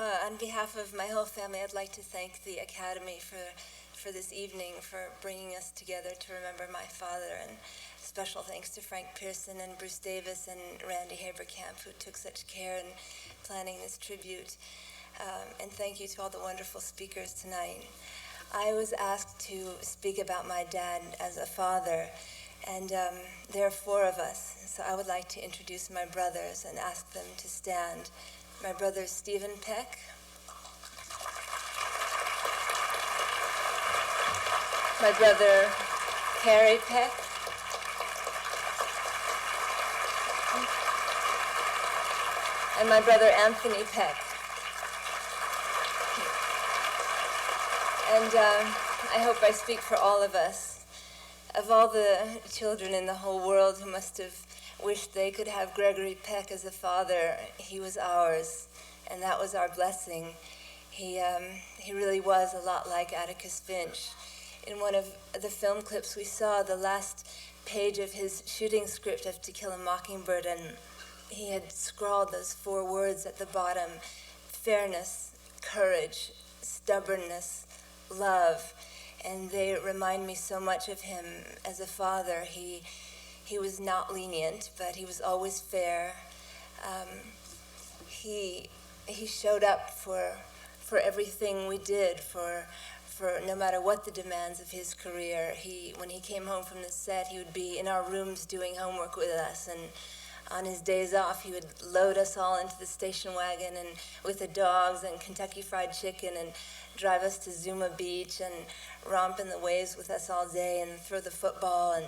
On behalf of my whole family, I'd like to thank the Academy for this evening, for bringing us together to remember my father, and special thanks to Frank Pearson and Bruce Davis and Randy Haberkamp, who took such care in planning this tribute. And thank you to all the wonderful speakers tonight. I was asked to speak about my dad as a father, and there are four of us, so I would like to introduce my brothers and ask them to stand. My brother Stephen Peck, my brother Harry Peck, and my brother Anthony Peck. And I hope I speak for all of us. Of all the children in the whole world who must have wished they could have Gregory Peck as a father, he was ours, and that was our blessing. He really was a lot like Atticus Finch. In one of the film clips we saw, the last page of his shooting script of To Kill a Mockingbird, and he had scrawled those four words at the bottom: fairness, courage, stubbornness, love. And they remind me so much of him as a father. He was not lenient, but he was always fair. He showed up for everything we did, for no matter what the demands of his career. When he came home from the set, he would be in our rooms doing homework with us, and on his days off, he would load us all into the station wagon and with the dogs and Kentucky Fried Chicken and drive us to Zuma Beach and romp in the waves with us all day and throw the football and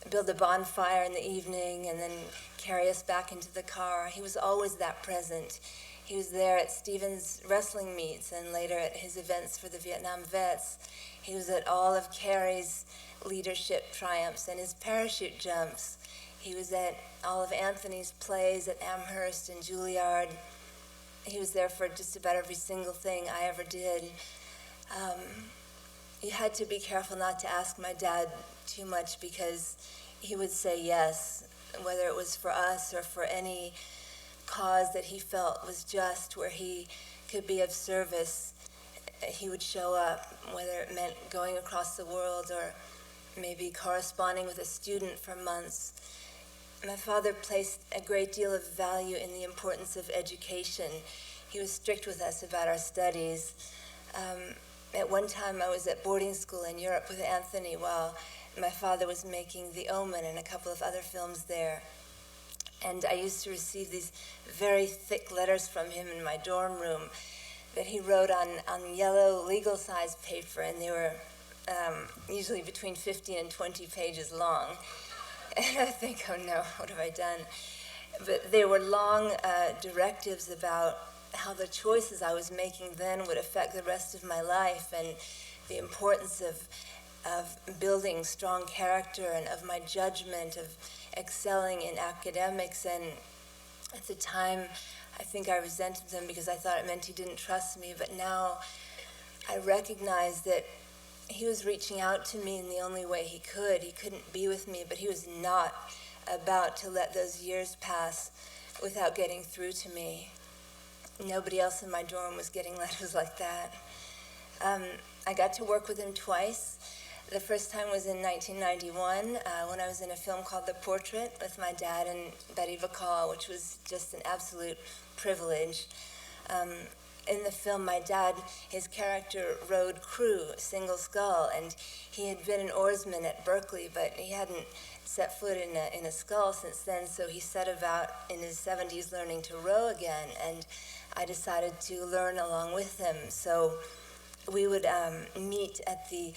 build a bonfire in the evening and then carry us back into the car. He was always that present. He was there at Stephen's wrestling meets and later at his events for the Vietnam vets. He was at all of Carrie's leadership triumphs and his parachute jumps. He was at all of Anthony's plays at Amherst and Juilliard. He was there for just about every single thing I ever did. You had to be careful not to ask my dad too much because he would say yes, whether it was for us or for any cause that he felt was just, where he could be of service. He would show up, whether it meant going across the world or maybe corresponding with a student for months. My father placed a great deal of value in the importance of education. He was strict with us about our studies. At one time, I was at boarding school in Europe with Anthony while my father was making The Omen and a couple of other films there. And I used to receive these very thick letters from him in my dorm room that he wrote on yellow legal-size paper, and they were usually between 15 and 20 pages long. And I think, oh no, what have I done? But they were long directives about how the choices I was making then would affect the rest of my life, and the importance of building strong character and of my judgment, of excelling in academics. And at the time, I think I resented them because I thought it meant he didn't trust me. But now I recognize that he was reaching out to me in the only way he could. He couldn't be with me, but he was not about to let those years pass without getting through to me. Nobody else in my dorm was getting letters like that. I got to work with him twice. The first time was in 1991 when I was in a film called The Portrait with my dad and Betty Bacall, which was just an absolute privilege. In the film, my dad, his character rode crew, single scull, and he had been an oarsman at Berkeley, but he hadn't set foot in a scull since then, so he set about in his 70s learning to row again, and I decided to learn along with him. So we would meet at the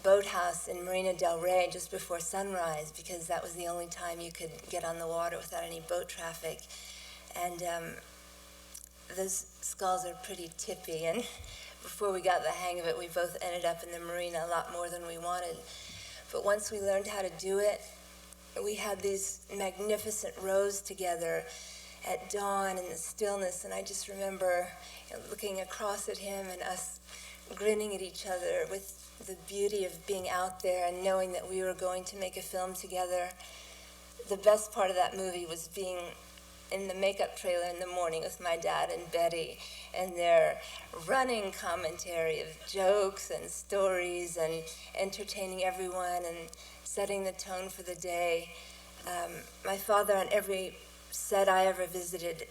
boathouse in Marina del Rey just before sunrise, because that was the only time you could get on the water without any boat traffic. And those sculls are pretty tippy, and before we got the hang of it, we both ended up in the marina a lot more than we wanted. But once we learned how to do it, we had these magnificent rows together at dawn in the stillness, and I just remember looking across at him and us grinning at each other with the beauty of being out there and knowing that we were going to make a film together. The best part of that movie was being in the makeup trailer in the morning with my dad and Betty, and their running commentary of jokes and stories and entertaining everyone and setting the tone for the day. My father, on every set I ever visited,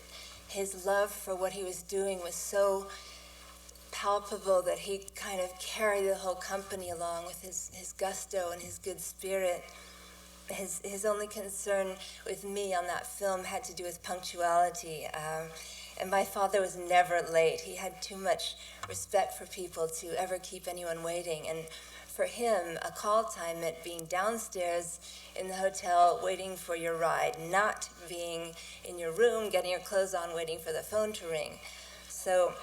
his love for what he was doing was so palpable that he kind of carried the whole company along with his gusto and his good spirit. His only concern with me on that film had to do with punctuality. And my father was never late. He had too much respect for people to ever keep anyone waiting. And for him, a call time meant being downstairs in the hotel waiting for your ride, not being in your room, getting your clothes on, waiting for the phone to ring. So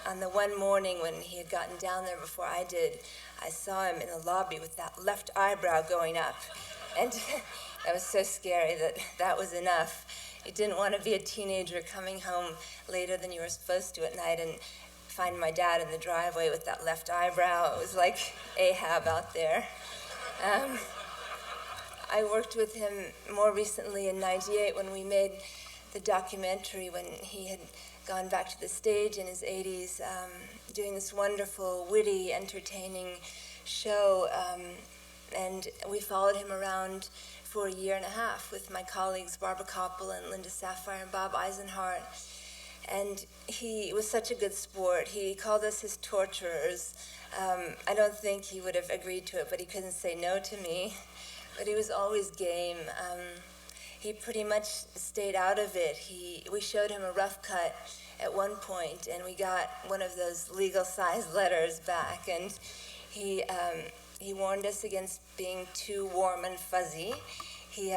on the one morning when he had gotten down there before I did, I saw him in the lobby with that left eyebrow going up. And that was so scary that was enough. You didn't want to be a teenager coming home later than you were supposed to at night and find my dad in the driveway with that left eyebrow. It was like Ahab out there. I worked with him more recently in '98 when we made the documentary when he had gone back to the stage in his 80s, doing this wonderful, witty, entertaining show. And we followed him around for a year and a half with my colleagues Barbara Koppel and Linda Sapphire and Bob Eisenhart. And he was such a good sport. He called us his torturers. I don't think he would have agreed to it, but he couldn't say no to me. But he was always game. He pretty much stayed out of it. We showed him a rough cut at one point, and we got one of those legal-sized letters back. And he warned us against being too warm and fuzzy. He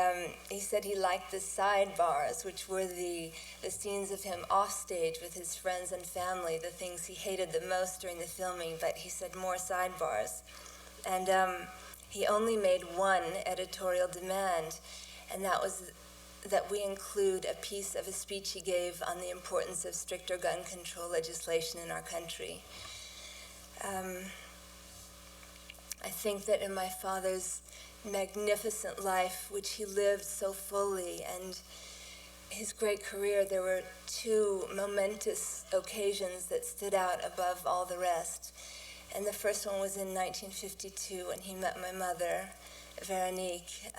said he liked the sidebars, which were the scenes of him off stage with his friends and family, the things he hated the most during the filming, but he said more sidebars. And he only made one editorial demand, and that was that we include a piece of a speech he gave on the importance of stricter gun control legislation in our country. I think that in my father's magnificent life, which he lived so fully, and his great career, there were two momentous occasions that stood out above all the rest. And the first one was in 1952 when he met my mother, Veronique.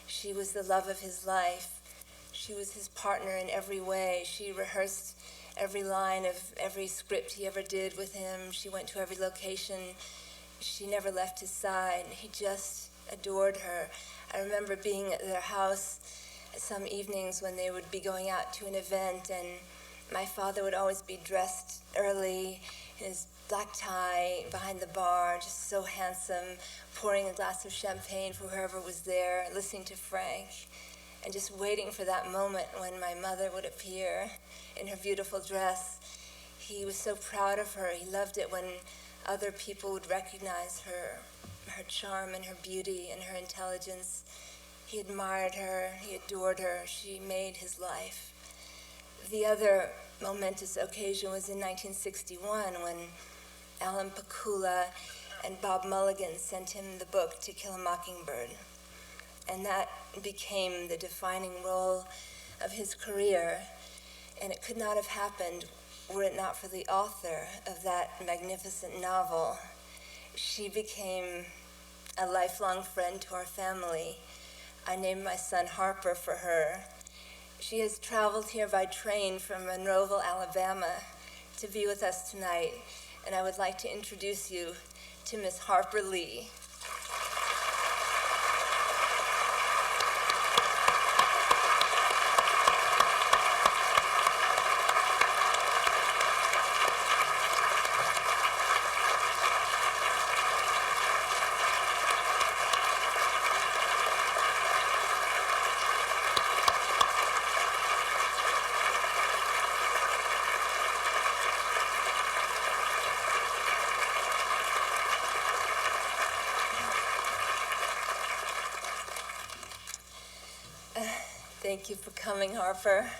She was the love of his life. She was his partner in every way. She rehearsed every line of every script he ever did with him. She went to every location. She never left his side. He just adored her. I remember being at their house some evenings when they would be going out to an event, and my father would always be dressed early in his black tie behind the bar, just so handsome, pouring a glass of champagne for whoever was there, listening to Frank, and just waiting for that moment when my mother would appear in her beautiful dress. He was so proud of her. He loved it when other people would recognize her charm and her beauty and her intelligence. He admired her, he adored her, she made his life. The other momentous occasion was in 1961 when Alan Pakula and Bob Mulligan sent him the book To Kill a Mockingbird. And that became the defining role of his career. And it could not have happened were it not for the author of that magnificent novel. She became a lifelong friend to our family. I named my son Harper for her. She has traveled here by train from Monroeville, Alabama, to be with us tonight, and I would like to introduce you to Miss Harper Lee. Thank you for coming, Harper.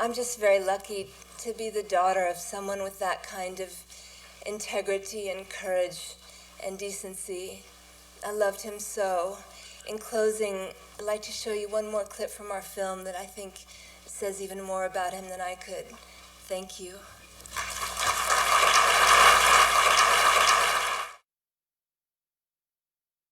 I'm just very lucky to be the daughter of someone with that kind of integrity and courage and decency. I loved him so. in closing, I'd like to show you one more clip from our film that I think says even more about him than I could. Thank you.